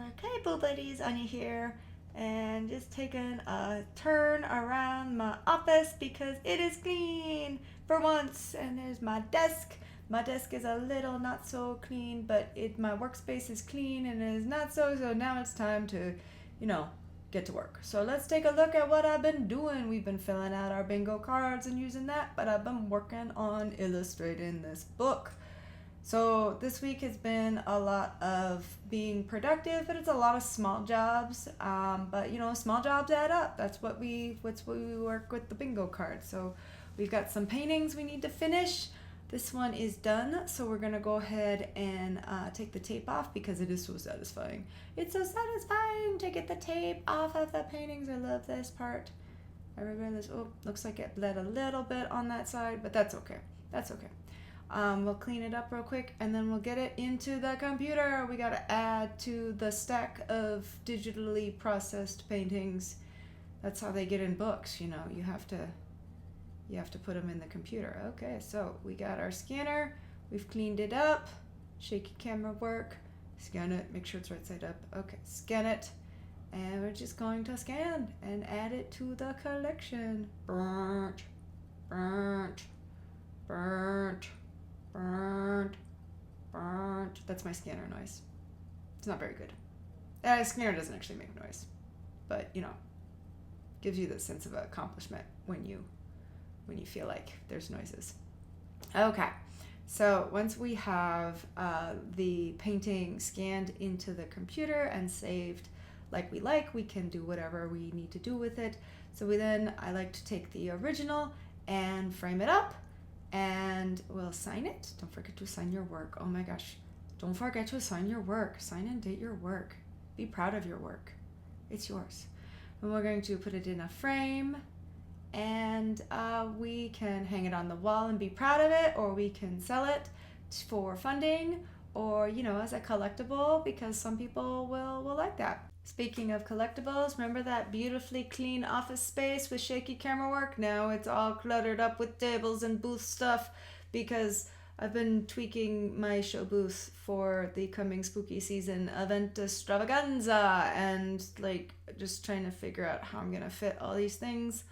Okay, Boo Buddies, Anya here, and just taking a turn around my office because it is clean for once. And there's my desk. My desk is a little not so clean, but my workspace is clean and it is not so. So now it's time to, you know, get to work. So let's take a look at what I've been doing. We've been filling out our bingo cards and using that, but I've been working on illustrating this book. So this week has been a lot of being productive, but it's a lot of small jobs. But small jobs add up. That's what we work with the bingo card. So we've got some paintings we need to finish. This one is done, so we're gonna go ahead and take the tape off because it is so satisfying. It's so satisfying to get the tape off of the paintings. I love this part. I regret this. Oh, looks like it bled a little bit on that side, but that's okay. That's okay. We'll clean it up real quick and then we'll get it into the computer. We got to add to the stack of digitally processed paintings. That's how they get in books. You have to put them in the computer. Okay, so we got our scanner. We've cleaned it up. Shaky camera work. Scan it. Make sure it's right side up. Okay, scan it. And we're just going to scan and add it to the collection. Burnt. Burnt. Burnt. Burnt. Burnt. That's my scanner noise. It's not very good. Scanner doesn't actually make noise, but gives you the sense of accomplishment when you feel like there's noises. Okay, so once we have the painting scanned into the computer and saved we can do whatever we need to do with it. So I like to take the original and frame it up. And we'll sign it. Don't forget to sign your work. Oh my gosh. Don't forget to sign your work. Sign and date your work. Be proud of your work. It's yours. And we're going to put it in a frame. And we can hang it on the wall and be proud of it. Or we can sell it for funding. Or, as a collectible. Because some people will like that. Speaking of collectibles, remember that beautifully clean office space with shaky camera work? Now it's all cluttered up with tables and booth stuff because I've been tweaking my show booth for the coming spooky season event extravaganza and just trying to figure out how I'm gonna fit all these things.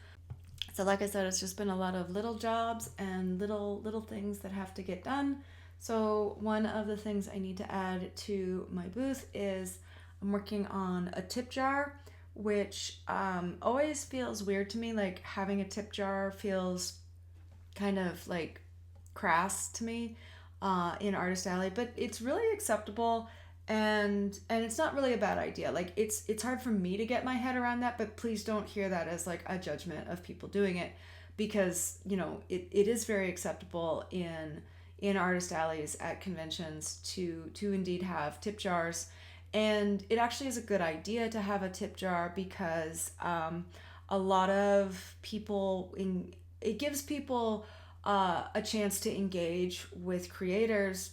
So like I said, it's just been a lot of little jobs and little things that have to get done. So one of the things I need to add to my booth is I'm working on a tip jar, which always feels weird to me. Like having a tip jar feels kind of crass to me in Artist Alley, but it's really acceptable and it's not really a bad idea. It's hard for me to get my head around that, but please don't hear that as a judgment of people doing it because it is very acceptable in Artist Alleys at conventions to indeed have tip jars. And it actually is a good idea to have a tip jar because a lot of people, it gives people a chance to engage with creators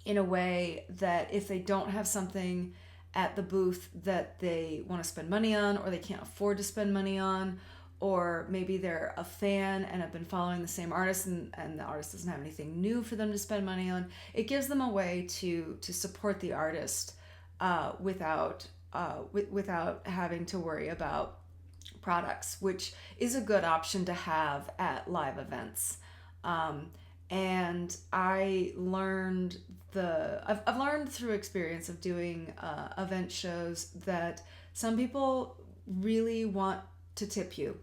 in a way that if they don't have something at the booth that they want to spend money on or they can't afford to spend money on, or maybe they're a fan and have been following the same artist and the artist doesn't have anything new for them to spend money on, it gives them a way to support the artist without having to worry about products, which is a good option to have at live events. And I've learned through experience of doing event shows that some people really want to tip you,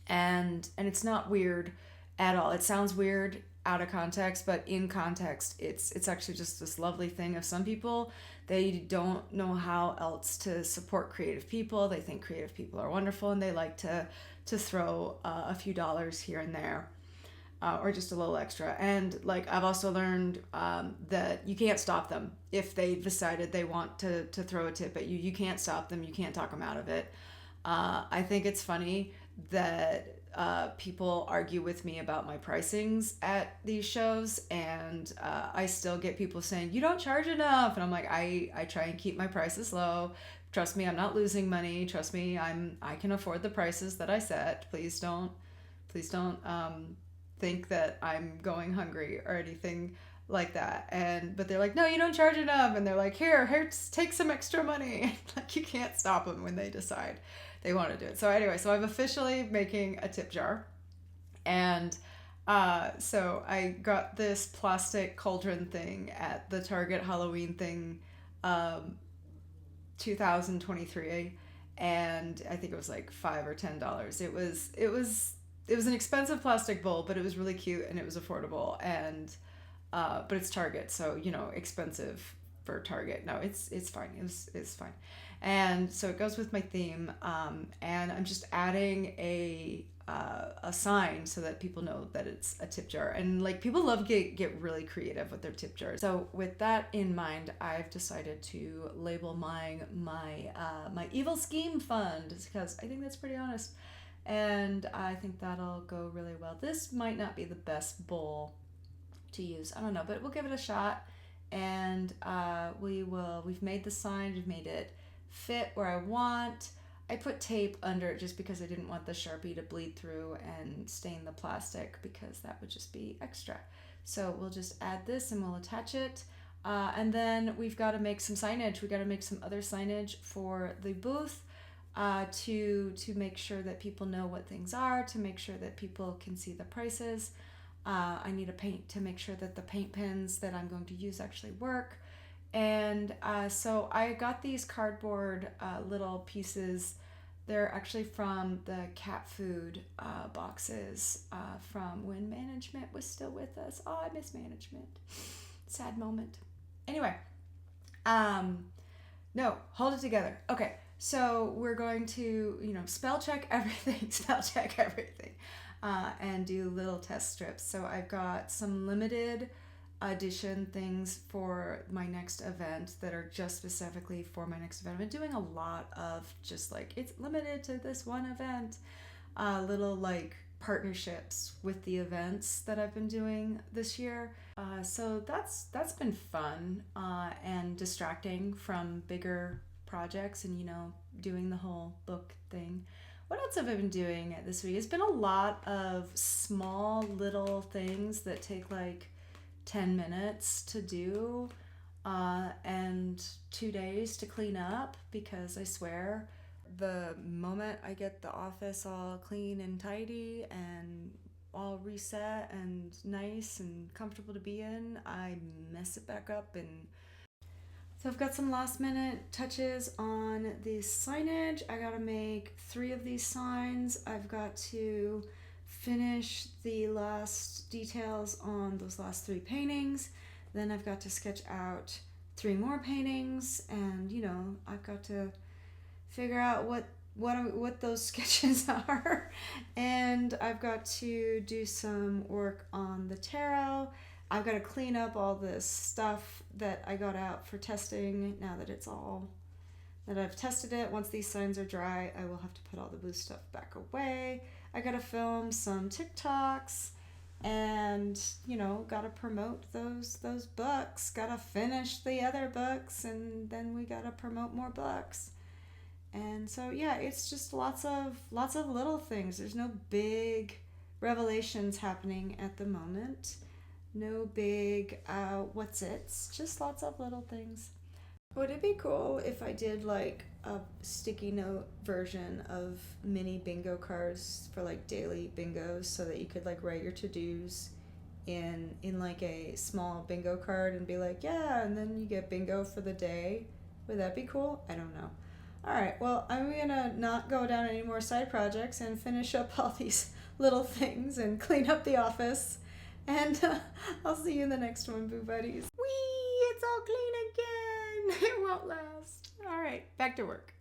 and it's not weird at all. It sounds weird out of context, but in context it's actually just this lovely thing of some people, they don't know how else to support creative people. They think creative people are wonderful and they like to throw a few dollars here and there or just a little extra. And I've also learned that you can't stop them if they decided they want to throw a tip at you. You can't stop them. You can't talk them out of it. I think it's funny that people argue with me about my pricings at these shows, and I still get people saying, you don't charge enough. And I'm like, I try and keep my prices low. Trust me, I'm not losing money. Trust me, I can afford the prices that I set. Please don't think that I'm going hungry or anything like that. But they're like, no, you don't charge enough. And ththey're like, here, take some extra money. Like, you can't stop them when they decide they want to do it. So anyway, so I'm officially making a tip jar. And so I got this plastic cauldron thing at the Target Halloween thing, 2023, and I think it was like $5 or $10. It was an expensive plastic bowl, but it was really cute and it was affordable. And but it's Target, so expensive for Target. No, it's fine. It's fine. And so it goes with my theme. And I'm just adding a sign so that people know that it's a tip jar. And like, people love get really creative with their tip jars. So with that in mind, I've decided to label my evil scheme fund, because I think that's pretty honest, and I think that'll go really well. This might not be the best bowl to use, I don't know, but we'll give it a shot. And we've made the sign, we've made it fit where I want. I put tape under it just because I didn't want the Sharpie to bleed through and stain the plastic, because that would just be extra. So we'll just add this and we'll attach it. And then we've got to make some signage. We got to make some other signage for the booth, to make sure that people know what things are, to make sure that people can see the prices. I need a paint to make sure that the paint pens that I'm going to use actually work. And so I got these cardboard little pieces. They're actually from the cat food boxes from when management was still with us. Oh, I miss management. Sad moment. Anyway, no, hold it together. Okay, so we're going to, spell check everything, and do little test strips. So I've got some limited edition things for my next event that are just specifically for my next event. I've been doing a lot of just like, it's limited to this one event, little like partnerships with the events that I've been doing this year. So that's been fun and distracting from bigger projects and doing the whole book thing. What else have I been doing this week? It's been a lot of small little things that take like 10 minutes to do and 2 days to clean up, because I swear the moment I get the office all clean and tidy and all reset and nice and comfortable to be in, I mess it back up. And so I've got some last minute touches on the signage. I gotta make 3 of these signs. I've got to finish the last details on those last 3 paintings. Then I've got to sketch out 3 more paintings, and I've got to figure out what those sketches are. And I've got to do some work on the tarot. I've got to clean up all this stuff that I got out for testing now that I've tested it. Once these signs are dry, I will have to put all the booth stuff back away. I gotta film some TikToks and, gotta promote those books. Gotta finish the other books, and then we gotta promote more books. And so, yeah, it's just lots of little things. There's no big revelations happening at the moment. No big what's-its. Just lots of little things. Would it be cool if I did like a sticky note version of mini bingo cards for like daily bingos, so that you could like write your to-dos in like a small bingo card and be like, yeah, and then you get bingo for the day? Would that be cool? I don't know. All right, well, I'm gonna not go down any more side projects and finish up all these little things and clean up the office. And I'll see you in the next one, Boo Buddies. Whee! It's all clean again. It won't last. All right, back to work.